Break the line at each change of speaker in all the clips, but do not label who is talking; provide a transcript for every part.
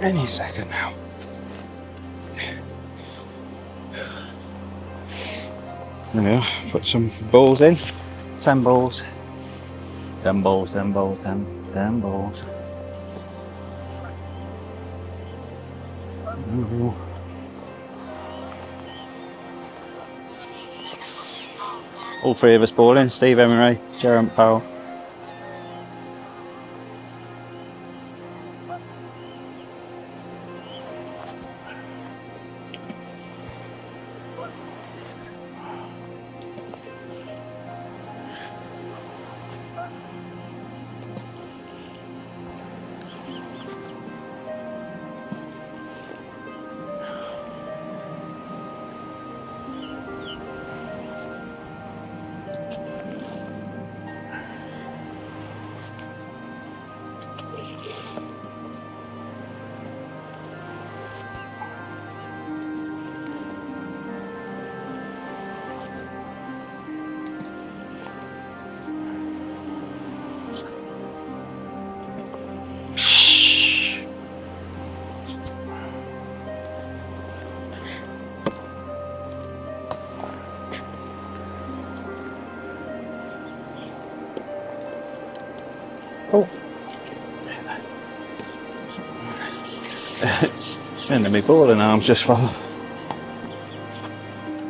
Any second now. There we are, put some balls in. 10 balls. 10 balls, 10 balls, 10 balls. Ooh. All three of us balling, Steve Emery, Geraint Powell. Oh. Sending me balling arms just for.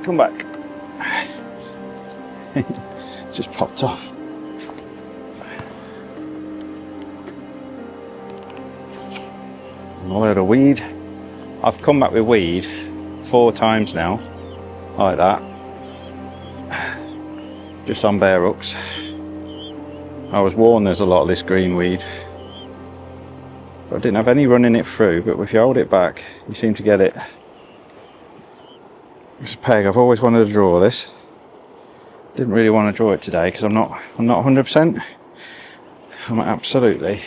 Come back. Just popped off. A load of weed. I've come back with weed 4 times now, like that, just on bare hooks. I was warned there's a lot of this green weed. I didn't have any running it through, but if you hold it back, you seem to get it. It's a peg. I've always wanted to draw this. Didn't really want to draw it today because I'm not 100%. I'm absolutely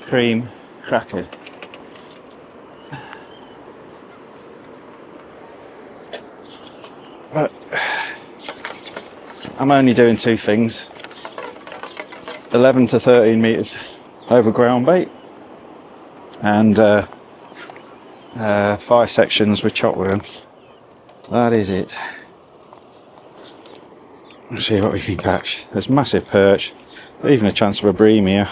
cream crackered. But I'm only doing 2 things. 11 to 13 metres over ground bait and 5 sections with chop worm. That is it. Let's see what we can catch. There's massive perch, even a chance of a bream here.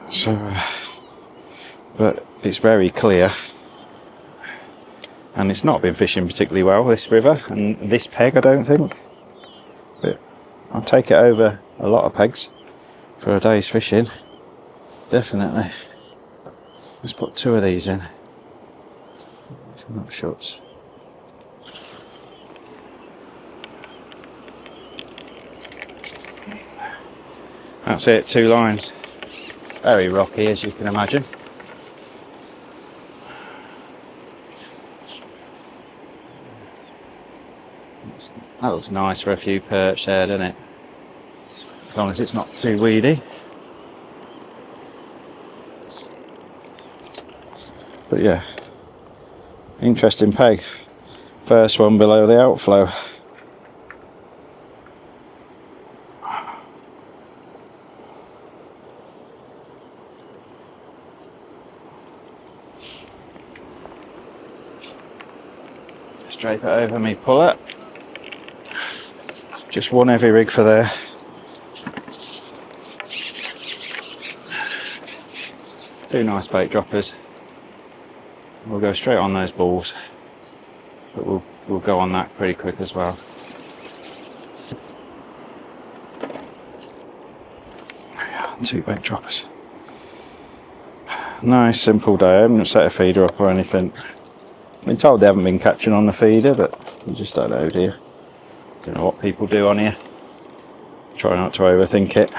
So, but it's very clear, and it's not been fishing particularly well, this river and this peg, I don't think. But I'll take it over a lot of pegs for a day's fishing, definitely. Let's put 2 of these in. Not shuts. That's it, 2 lines. Very rocky, as you can imagine. That looks nice for a few perch there, doesn't it? As long as it's not too weedy. But yeah, interesting peg. First one below the outflow. Just drape it over me puller. Just 1 heavy rig for there. Two nice bait droppers. We'll go straight on those balls, but we'll go on that pretty quick as well. There we are, 2 bait droppers. Nice simple day. I haven't set a feeder up or anything. I've been told they haven't been catching on the feeder, but you just don't know, do you? Don't know what people do on here. Try not to overthink it.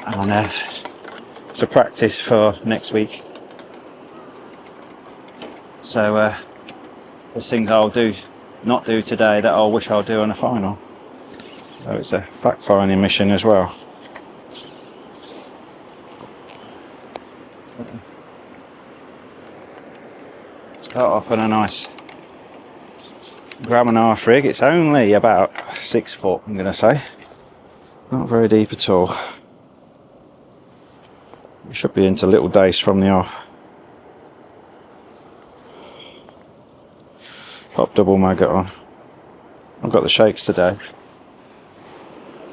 And it's a practice for next week. So there's things I'll not do today that I'll wish I'll do on a final. So it's a fact-finding mission as well. Start off on a nice 1.5 gram rig. It's only about 6 foot, I'm going to say. Not very deep at all. Should be into little dace from the off. Pop double maggot on. I've got the shakes today. If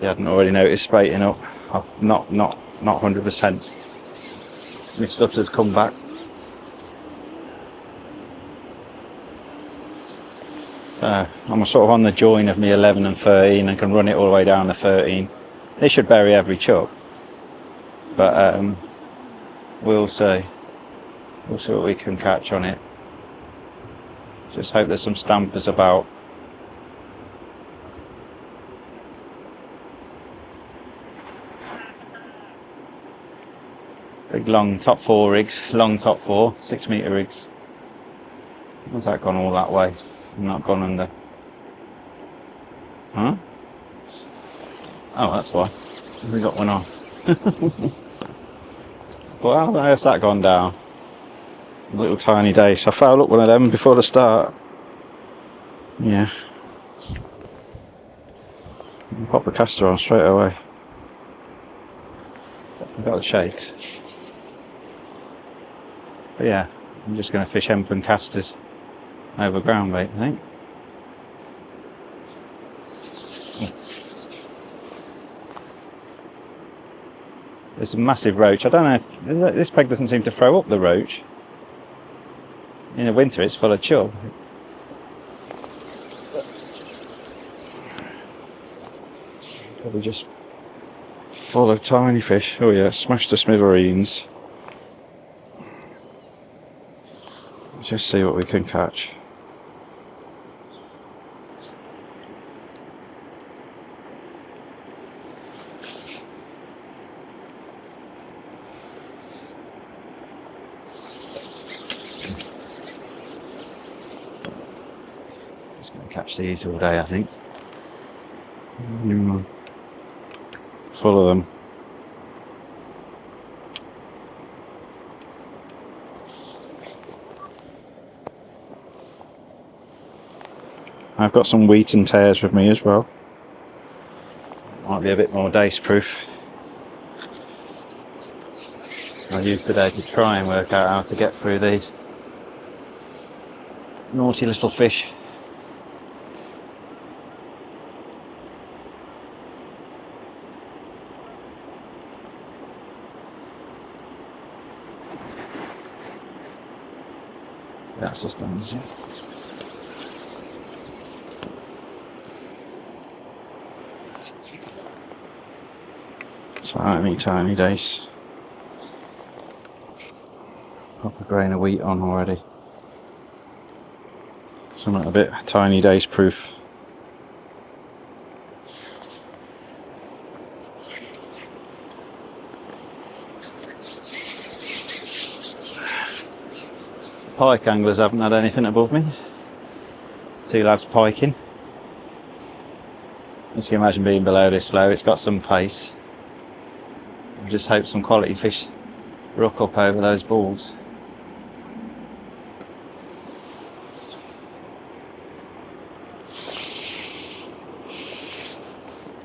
you hadn't already noticed, baiting up. I've not 100%. My stutter's come back. So I'm sort of on the join of me 11 and 13 and can run it all the way down to 13. They should bury every chuck, but we'll see. We'll see what we can catch on it. Just hope there's some stampers about. Big long top 4 rigs, long top 4, 6 metre rigs. What's that gone all that way? I'm not gone under. Huh? Oh, that's why. We got one on. Well, how's that gone down? Little tiny dace. I fouled up one of them before the start. Yeah. Pop the caster on straight away. I've got the shakes. But yeah, I'm just going to fish hempen casters over ground bait, I think. There's a massive roach. I don't know if this peg doesn't seem to throw up the roach. In the winter it's full of chub. Probably just full of tiny fish. Oh yeah, smashed to smithereens. Let's just see what we can catch. Catch these all day, I think. Full of them. I've got some wheat and tares with me as well. Might be a bit more dace proof. I'll use today to try and work out how to get through these naughty little fish. That's just done. Tiny dace. Pop a grain of wheat on already. Something a bit tiny dace proof. Pike anglers haven't had anything above me. 2 lads piking. As you can imagine, being below this flow, it's got some pace. I just hope some quality fish rock up over those balls.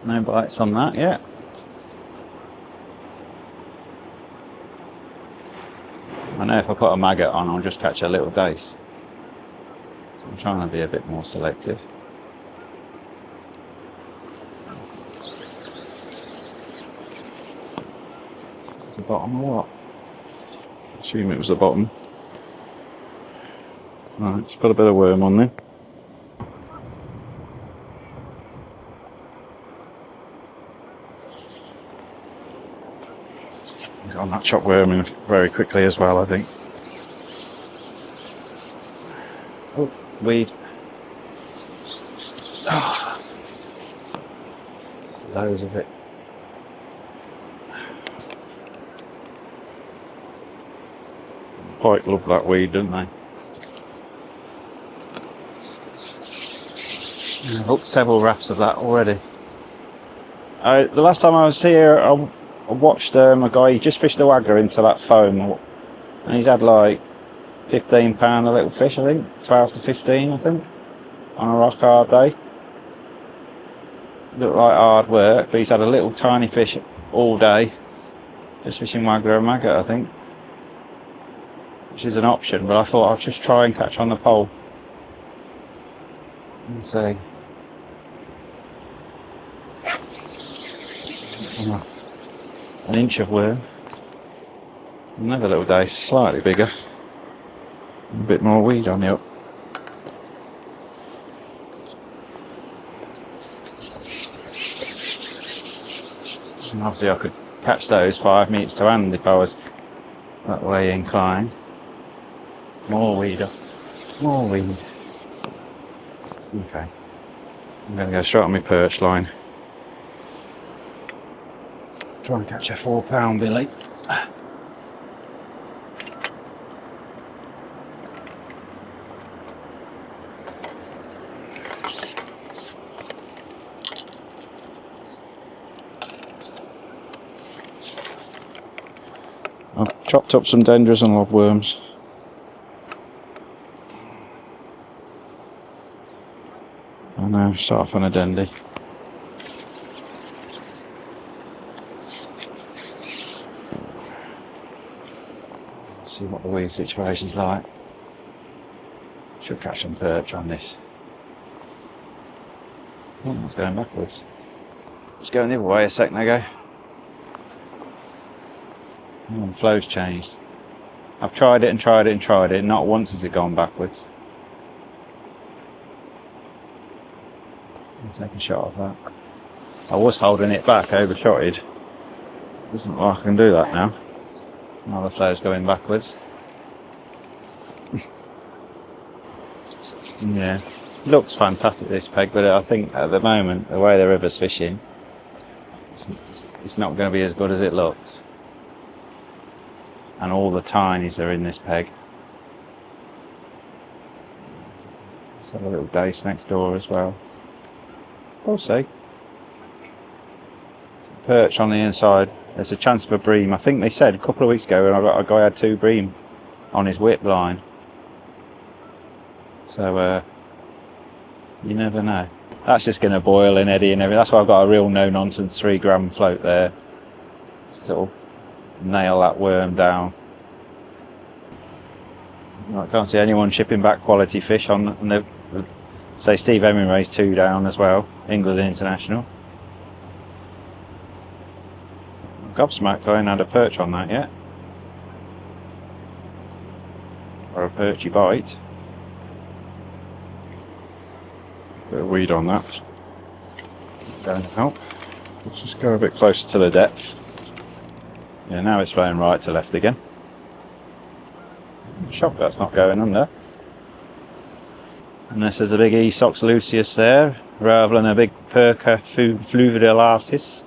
No bites on that yet. I know if I put a maggot on, I'll just catch a little dace. So I'm trying to be a bit more selective. It's the bottom or what? I assume it was the bottom. Right, just put a bit of worm on then. Got that chopped worm in very quickly as well, I think. Oh, weed. Oh, loads of it. Pike love that weed, don't they? I've hooked several rafts of that already. The last time I was here, I watched a guy, he just fished the waggler into that foam, and he's had like £15 a little fish, I think, 12 to 15, I think, on a rock hard day. Looked like hard work, but he's had a little tiny fish all day, Just fishing waggler and maggot, I think. Which is an option, but I thought I'll just try and catch on the pole. And see. An inch of worm. Another little dace, slightly bigger. A bit more weed on the up. And obviously I could catch those 5 meters to hand if I was that way inclined. More weed up. More weed. Okay. I'm going to go straight on my perch line. Try and catch a 4-pound billy. I've chopped up some dendras and lobworms. And now start off on a dendy. See what the weed situation's like. Should catch some perch on this. Oh, it's going backwards. It's going the other way a second ago. Oh, the flow's changed. I've tried it and tried it and tried it. Not once has it gone backwards. I'll take a shot of that. I was holding it back, overshotted. Doesn't look like I can do that now. Now the flow's going backwards. Yeah, looks fantastic this peg, but I think at the moment, the way the river's fishing, it's not going to be as good as it looks. And all the tinies are in this peg. Let's have a little dace next door as well. We'll see. Perch on the inside. There's a chance of a bream. I think they said a couple of weeks ago when a guy had 2 bream on his whip line. So you never know. That's just going to boil and eddy and everything. That's why I've got a real no nonsense 3 gram float there. Sort of nail that worm down. I can't see anyone shipping back quality fish on the say Steve Hemingway's 2 down as well, England International. I'm gobsmacked I ain't had a perch on that yet. Or a perchy bite. Bit of weed on that. Going to help. Let's just go a bit closer to the depth. Yeah, now it's flowing right to left again. I'm shocked that's not going under. Unless there's a big Esox lucius there, rather than a big Perca fluvialatis.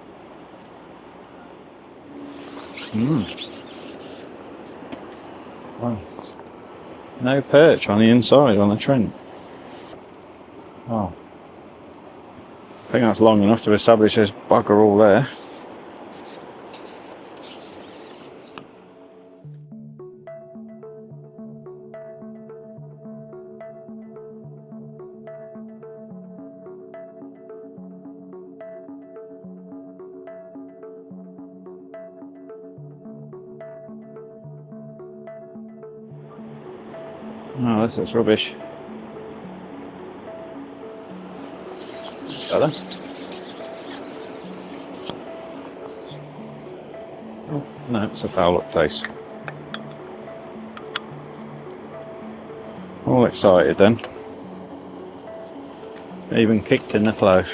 Wow. No perch on the inside on the Trent. Oh. I think that's long enough to establish there's bugger all there. Oh, this looks rubbish. Better. Oh, no, it's a foul up taste. All excited then. Even kicked in the flow.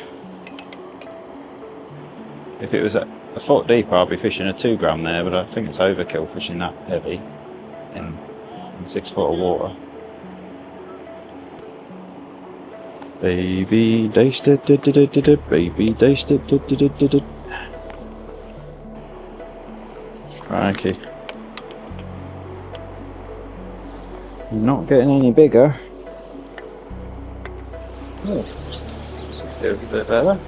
If it was a foot deeper, I'd be fishing a 2 gram there, but I think it's overkill fishing that heavy in 6 foot of water. Baby diced it, baby diced it, crikey. You're not getting any bigger. Oh, feels a bit better.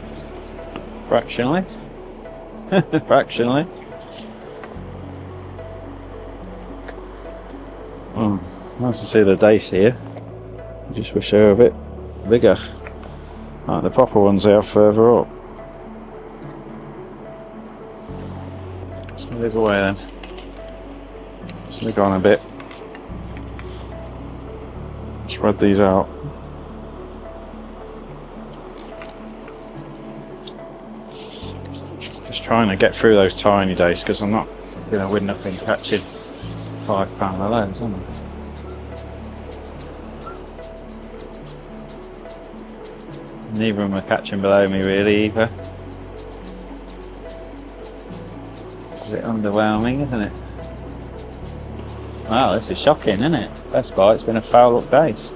Fractionally. Fractionally. Oh, nice to see the dace here. I just wish they were a bit bigger. Like the proper ones they are further up. Some of Move away then. Just move on a bit. Spread these out. Just trying to get through those tiny days because I'm not going to win nothing catching £5 of loads, am I? Neither of them are catching below me really either. A bit underwhelming, isn't it? Wow, this is shocking, isn't it? Best part, it's been a foul up days.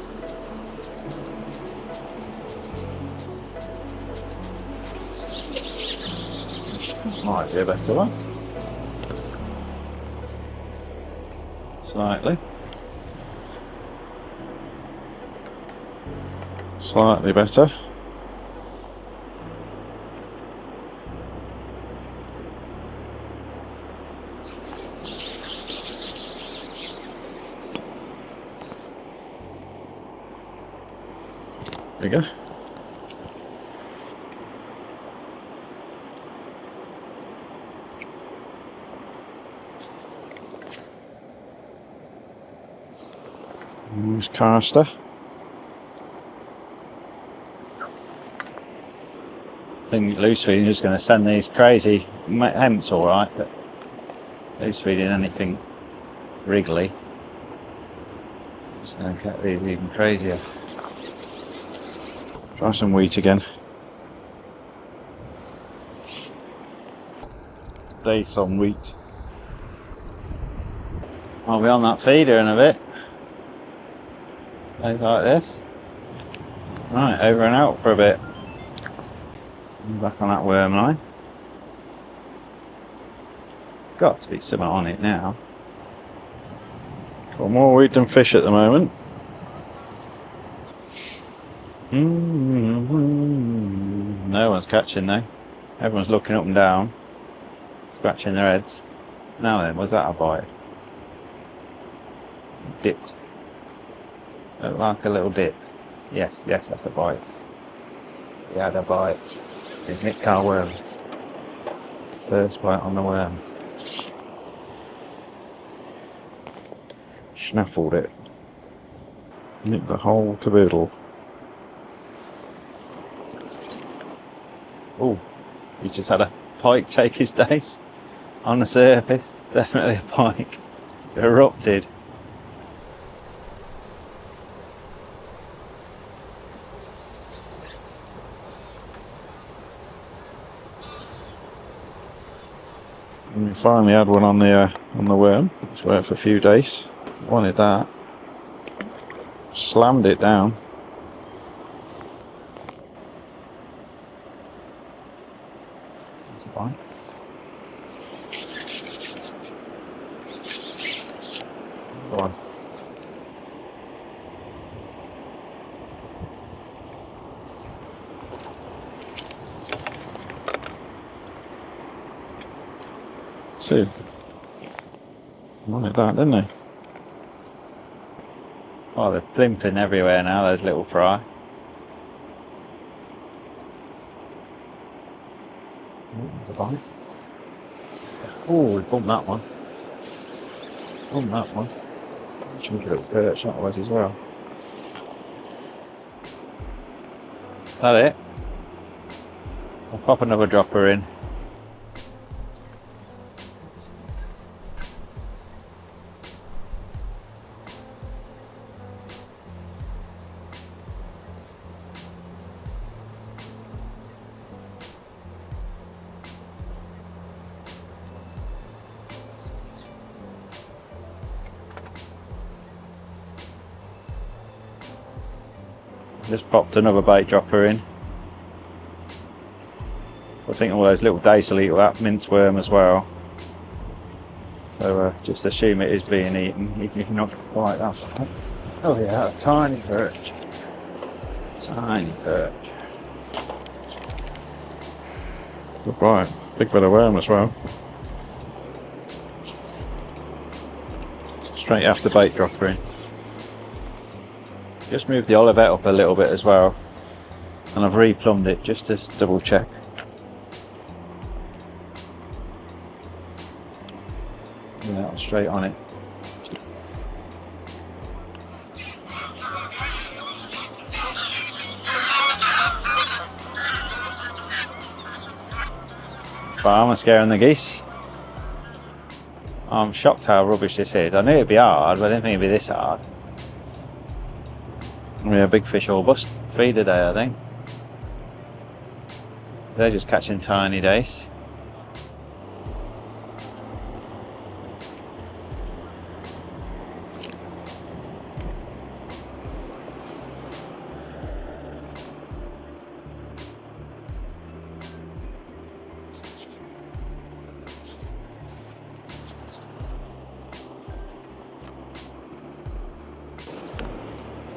Might be a better one. Slightly. Slightly better. There we go. Use caster. I think loose feeding is going to send these crazy. Hemp's alright, but loose feeding anything wriggly is going to get these even crazier. Try some wheat again. Dates on wheat. I'll be on that feeder in a bit. Stays like this. Right, over and out for a bit. Back on that worm line. Got to be something on it now. Got more wheat than fish at the moment. No one's catching though. Everyone's looking up and down, scratching their heads. Now then, was that a bite? Dipped. Looked like a little dip. Yes, that's a bite. He had a bite. It hit our worm. First bite on the worm. Snaffled it. Nicked the whole caboodle. Oh, he just had a pike take his days on the surface. Definitely a pike. Erupted. And we finally had one on the worm. It's worked for a few days. Wanted that. Slammed it down. That's a bite. Go on. See, wanted that, didn't they? Oh, they're plimping everywhere now, those little fry. Oh, there's a bite. Oh, we bumped that one. Bumped that one. Chunky little perch that was as well. Is that it? I'll pop another dropper in. Just popped another bait dropper in. I think all those little dace will eat that mince worm as well. So just assume it is being eaten, even if you're not quite that. Oh yeah, a tiny perch. Tiny perch. Good bite. Big bit of worm as well. Straight after bait dropper in. Just moved the olivet up a little bit as well, and I've replumbed it just to double check. straight on it. Farmer scaring the geese. I'm shocked how rubbish this is. I knew it'd be hard, but I didn't think it'd be this hard. Yeah, big fish all bust feeder day, I think. They're just catching tiny dace.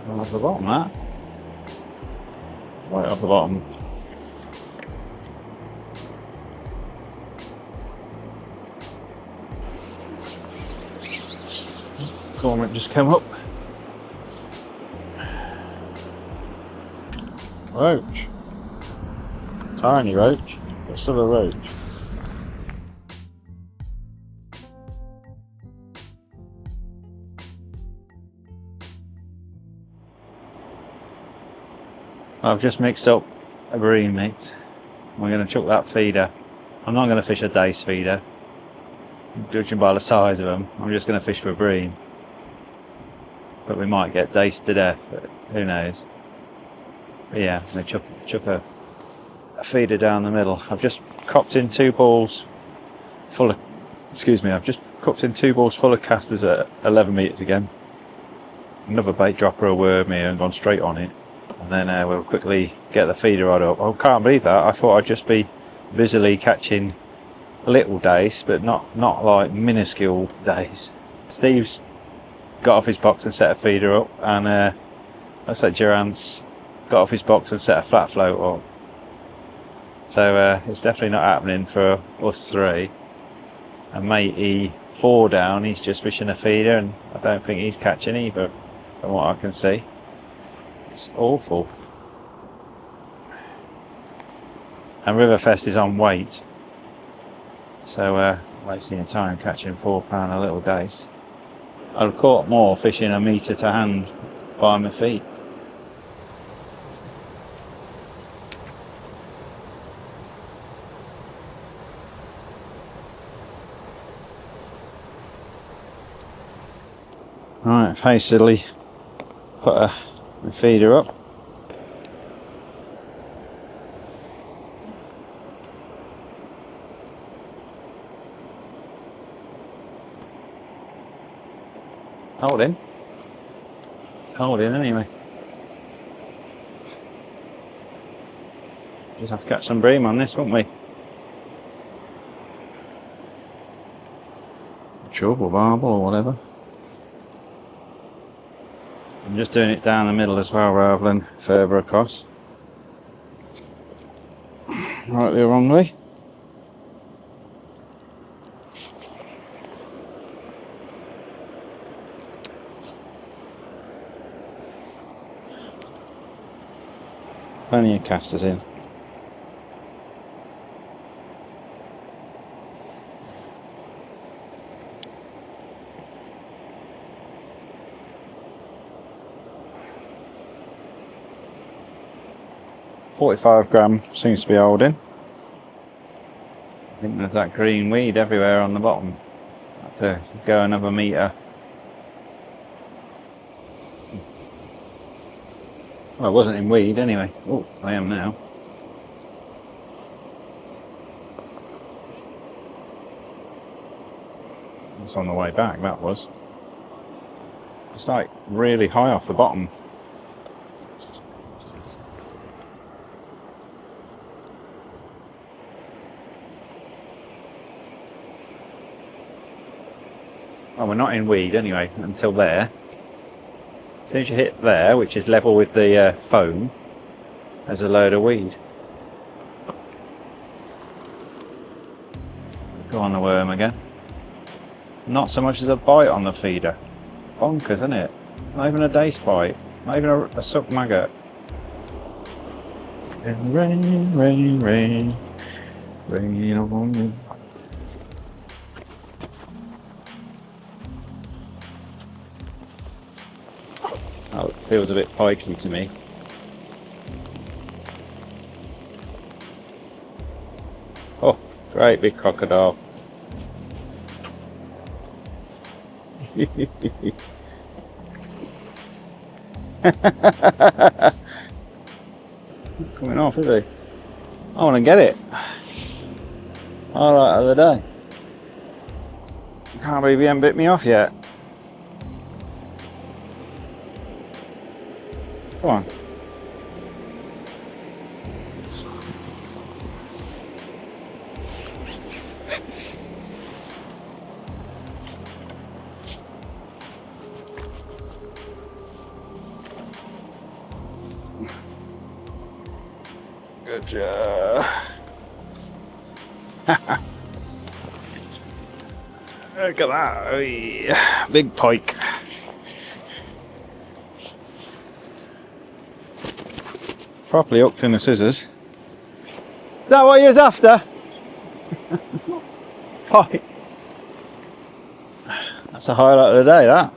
Right off the bottom, that. Right off the bottom. Cormorant just came up. Roach. Tiny roach, but still a roach. I've just mixed up a bream mix. We're going to chuck that feeder. I'm not going to fish a dace feeder, judging by the size of them. I'm just going to fish for a bream. But we might get dace to death, but who knows. But yeah, I'm going to chuck a feeder down the middle. I've just copped in 2 balls full of, I've just copped in 2 balls full of casters at 11 metres again. Another bait dropper, a worm here, and gone straight on it. And then we'll quickly get the feeder rod up. I can't believe that. I thought I'd just be busily catching little dace, but not like minuscule dace. Steve's got off his box and set a feeder up, and I said Durant's got off his box and set a flat float up. So it's definitely not happening for us 3. And matey 4 down, he's just fishing a feeder, and I don't think he's catching either, from what I can see. It's awful. And Riverfest is on weight, so wasting your time catching £4 a little dace. I've caught more fishing a metre to hand by my feet. Right, I've hastily put a feeder up. Holding. It's holding anyway. Just have to catch some bream on this, won't we? Chub or barbel or whatever. I'm just doing it down the middle as well rather than further across. Right the wrong way. Plenty of casters in. £45 seems to be holding. I think there's that green weed everywhere on the bottom. Have to go another metre. Well, I wasn't in weed anyway. Oh, I am now. It's on the way back, that was. It's like really high off the bottom. Well, we're not in weed anyway until there. As soon as you hit there, which is level with the foam, there's a load of weed. Go on the worm again. Not so much as a bite on the feeder. Bonkers, isn't it? Not even a dace bite. Not even a suck maggot. Rain, rain, rain, rain on me. That feels a bit pikey to me. Oh, great big crocodile. Coming off, is he? I want to get it. Highlight of the day. Can't believe he hasn't bit me off yet. Come on. Good job. Look at that. Oy. Big pike. Properly hooked in the scissors. Is that what you was after? Pike. That's a highlight of the day, that.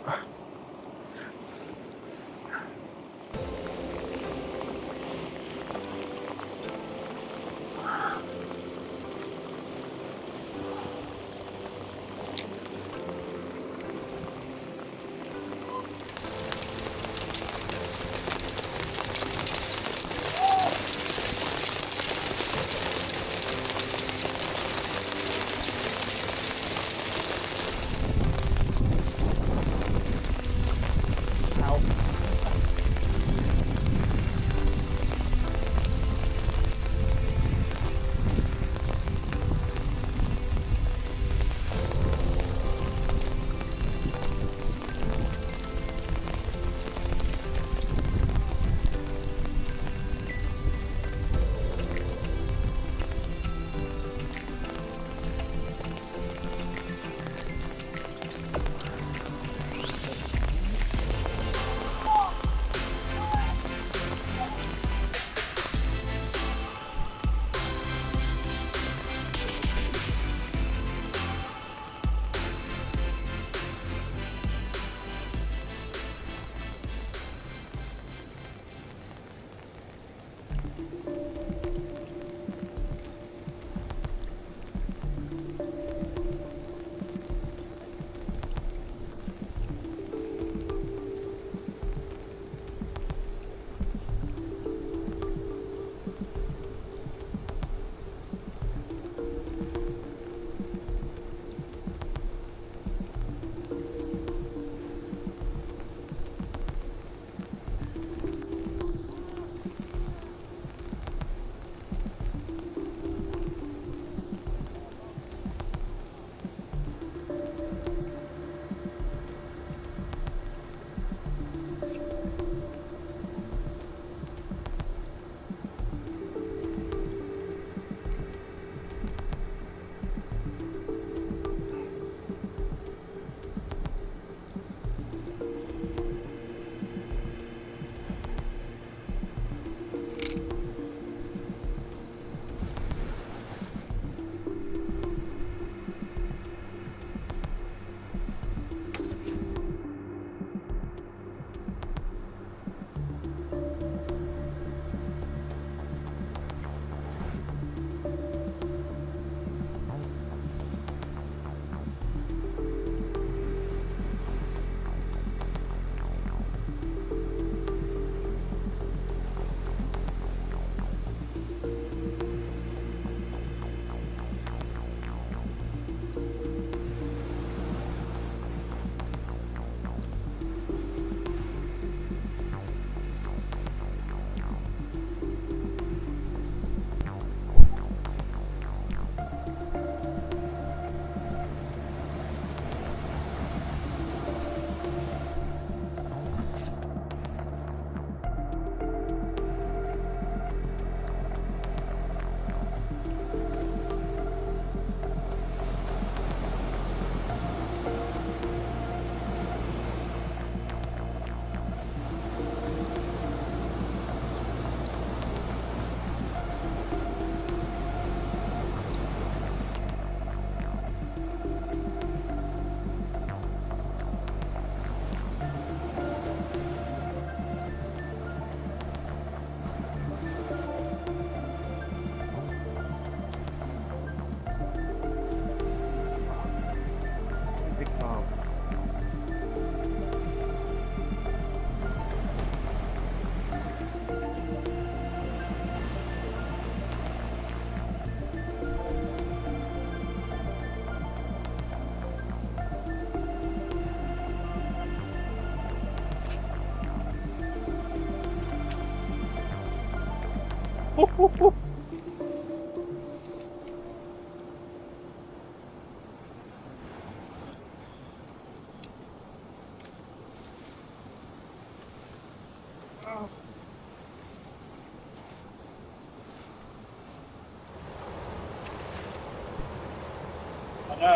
I know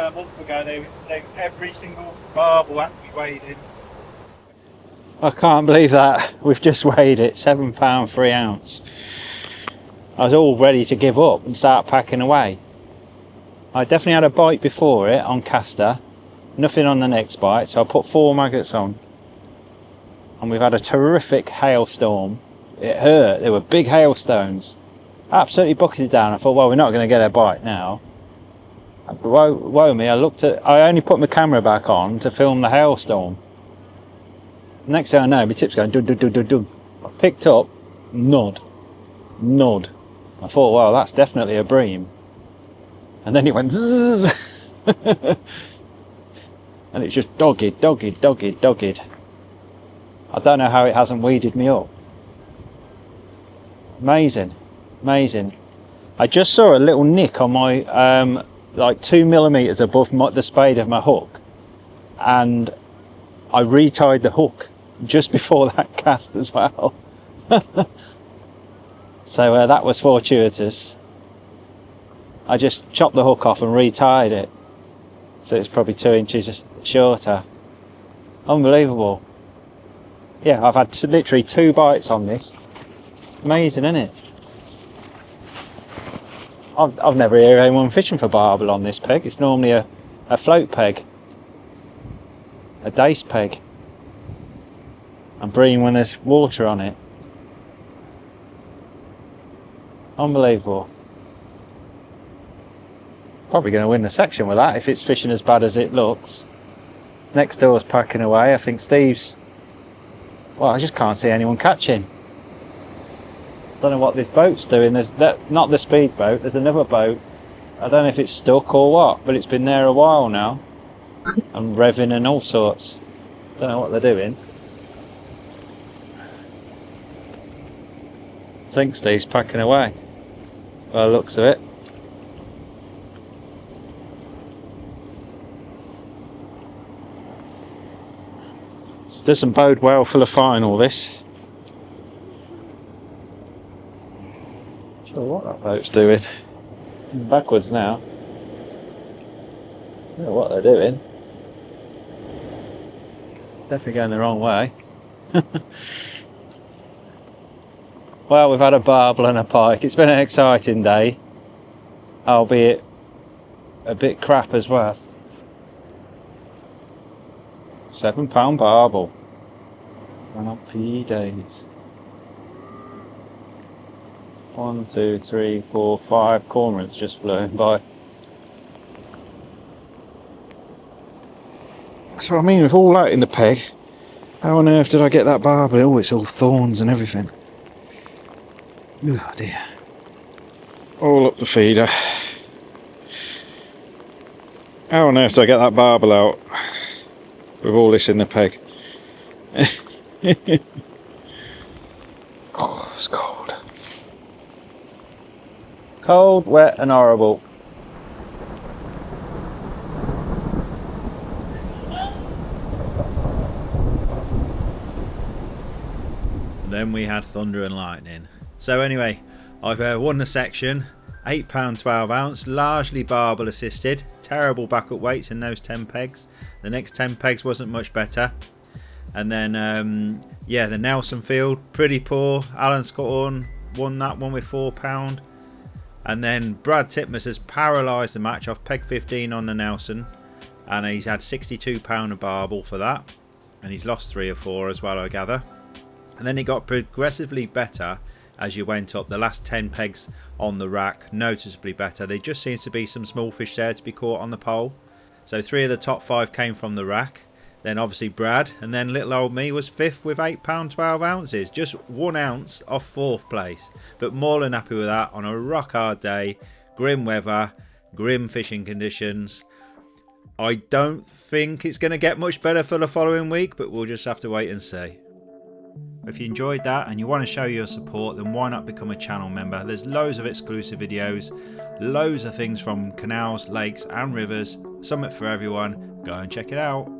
a month ago every single barbel had to be weighed in. I can't believe that. We've just weighed it, £7 3 ounce. I was all ready to give up and start packing away. I definitely had a bite before it on caster, nothing on the next bite, so I put 4 maggots on. And we've had a terrific hailstorm. It hurt, there were big hailstones. Absolutely bucketed down. I thought, well, we're not going to get a bite now. Woe me, I only put my camera back on to film the hailstorm. Next thing I know, my tip's going dug, dug, dug, dug, dug. I picked up, nod. I thought, well, that's definitely a bream. And then it went zzz. And it's just dogged. I don't know how it hasn't weeded me up. Amazing. I just saw a little nick on my, like 2 millimeters above the spade of my hook. And I retied the hook just before that cast as well. So that was fortuitous. I just chopped the hook off and retied it, so it's probably 2 inches shorter. Unbelievable. Yeah, I've had literally 2 bites on this. Amazing, isn't it? I've never heard anyone fishing for barbel on this peg. It's normally a float peg, a dace peg, and bream when there's water on it. Unbelievable. Probably going to win the section with that if it's fishing as bad as it looks. Next door's packing away. I think Steve's... Well, I just can't see anyone catching. Don't know what this boat's doing. There's not the speed boat. There's another boat. I don't know if it's stuck or what, but it's been there a while now. And revving and all sorts. Don't know what they're doing. I think Steve's packing away. By the looks of it. Doesn't bode well for the final, this. Not sure what that boat's doing. Backwards now. I don't know what they're doing. It's definitely going the wrong way. Well, we've had a barbel and a pike. It's been an exciting day, albeit a bit crap as well. £7 barbel. Happy days. 1, 2, 3, 4, 5 cormorants just flown by. So I mean, with all that in the peg, how on earth did I get that barbel? Oh, it's all thorns and everything. Oh dear. All up the feeder. How on earth did I get that barbel out with all this in the peg? Oh, it's cold. Cold, wet and horrible.
Then we had thunder and lightning. So anyway, I've won the section. £8 12 ounce, largely barbel assisted. Terrible backup weights in those 10 pegs. The next 10 pegs wasn't much better. And then yeah, the Nelson field, pretty poor. Alan Scotton won that one with £4. And then Brad Titmus has paralysed the match off peg 15 on the Nelson, and he's had £62 a barbel for that, and he's lost 3 or 4 as well, I gather. And then he got progressively better as you went up. The last 10 pegs on the rack noticeably better. There just seems to be some small fish there to be caught on the pole. So 3 of the top 5 came from the rack. Then obviously Brad, and then little old me was 5th with £8 12 ounces. Just 1 ounce off 4th place. But more than happy with that on a rock hard day. Grim weather, grim fishing conditions. I don't think it's going to get much better for the following week, but we'll just have to wait and see. If you enjoyed that and you want to show your support, then why not become a channel member? There's loads of exclusive videos, loads of things from canals, lakes and rivers, something for everyone. Go and check it out.